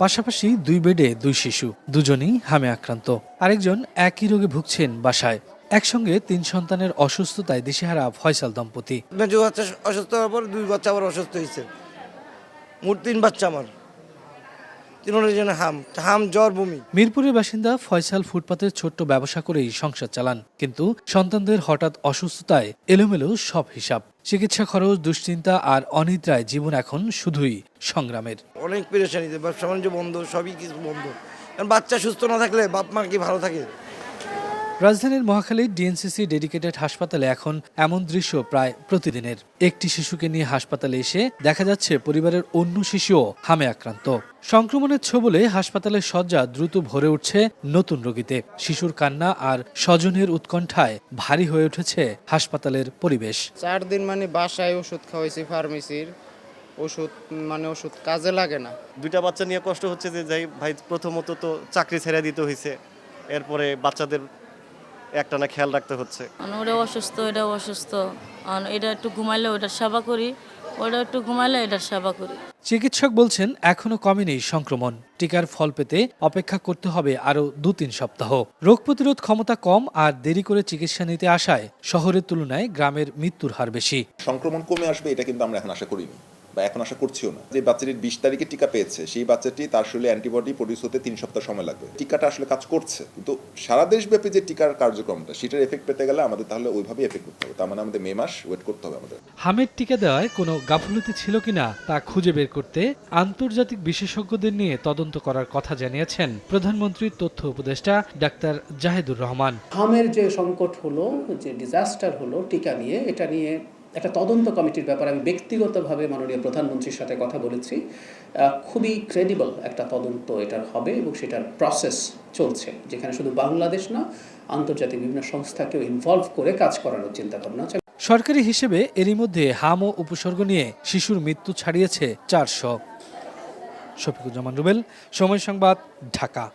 পাশাপাশি ২ বেডে ২ শিশু, দুজনই হামে আক্রান্ত। আরেকজন একই রোগে ভুগছেন বাসায়। একসঙ্গে ৩ সন্তানের অসুস্থতায় দিশেহারা ফয়সাল দম্পতি। মেজো বাচ্চা অসুস্থ হওয়ার পর 2 বাচ্চা আবার অসুস্থ হয়েছে। মোট 3 বাচ্চা আমার। তিনোর জন্য হাম জ্বর বমি। মিরপুরের বাসিন্দা ফয়সাল ফুটপাতের ছোট্ট ব্যবসা করেই সংসার চালান, কিন্তু সন্তানদের হঠাৎ অসুস্থতায় এলোমেলো সব হিসাব। চিকিৎসা খরচ, দুশ্চিন্তা আর অনিদ্রায় জীবন এখন শুধুই সংগ্রামের। অনেক পেরেশানিতে, ব্যবসা বাণিজ্য বন্ধ, সবই কিছু বন্ধ। কারণ বাচ্চা সুস্থ না থাকলে বাপ মা কি ভালো থাকে? রাজধানীর মহাখালীর ডিএনসিসি ডেডিকেটেড হাসপাতালে এখন এমন দৃশ্য প্রায় প্রতিদিনের। একটি শিশুকে নিয়ে হাসপাতালে এসে দেখা যাচ্ছে পরিবারের অন্য শিশুও হামে আক্রান্ত। সংক্রমণের ছোবলে হাসপাতালের শয্যা দ্রুত ভরে উঠছে নতুন রোগীতে। শিশুর কান্না আর স্বজনের উৎকণ্ঠায় ভারী হয়ে উঠেছে হাসপাতালের পরিবেশ। 4 দিন মানে বাসায় ওষুধ খাওয়াইছি, ফার্মেসির ওষুধ কাজে লাগে না। 2টা বাচ্চা নিয়ে কষ্ট হচ্ছে যে যাই ভাই, প্রথমত তো চাকরি ছেড়ে দিতে হয়েছে, এরপরে বাচ্চাদের একটানা খেয়াল রাখতে হচ্ছে। ওটা অসুস্থ, এটা অসুস্থ, এটা একটু ঘুমাইলে ওটার সেবা করি, ওটা একটু ঘুমাইলে এটার সেবা করি। চিকিৎসক বলছেন এখনো কমেনি সংক্রমণ। টিকার ফল পেতে অপেক্ষা করতে হবে আরও 2-3 সপ্তাহ। রোগ প্রতিরোধ ক্ষমতা কম আর দেরি করে চিকিৎসা নিতে আসায় শহরের তুলনায় গ্রামের মৃত্যুর হার বেশি। সংক্রমণ কমে আসবে এটা কিন্তু আমরা এখন আশা করিনি বা এখন আশা করছিও না। যে বাচ্চাটির 20 তারিখে টিকা পেয়েছে, সেই বাচ্চাটি তার শরীরে অ্যান্টিবডি প্রডিউস হতে 3 সপ্তাহ সময় লাগবে। টিকাটা আসলে কাজ করছে, কিন্তু সারা দেশব্যাপী যে টিকার কার্যক্রমটা, সেটার এফেক্ট পেতে গেলে আমাদের তাহলে ওইভাবেই এফেক্ট করতে হবে। তার মানে আমাদের মে মাস ওয়েট করতে হবে আমাদের। হামের টিকা দেওয়ায় কোনো গাফলতি ছিল কিনা তা খুঁজে বের করতে আন্তর্জাতিক বিশেষজ্ঞদের নিয়ে তদন্ত করার কথা জানিয়েছেন প্রধানমন্ত্রীর তথ্য উপদেষ্টা ডাক্তার জাহিদুর রহমান। হামের যে সংকট হলো, যে ডিজাস্টার হলো টিকা নিয়ে, এটা নিয়ে একটা তদন্ত কমিটির ব্যাপারে আমি ব্যক্তিগতভাবে মাননীয় প্রধানমন্ত্রীর সাথে কথা বলেছি। খুবই ক্রেডিবল একটা তদন্ত এটার হবে এবং সেটার প্রসেস চলছে, যেখানে শুধু বাংলাদেশ না, আন্তর্জাতিক বিভিন্ন সংস্থাকেও ইনভলভ করে কাজ করানোর চিন্তা ভাবনা আছে। সরকারি হিসেবে এরই মধ্যে হাম ও উপসর্গ নিয়ে শিশুর মৃত্যু ছাড়িয়েছে 400। শফিকুজ্জামান রুবেল, সময় সংবাদ, ঢাকা।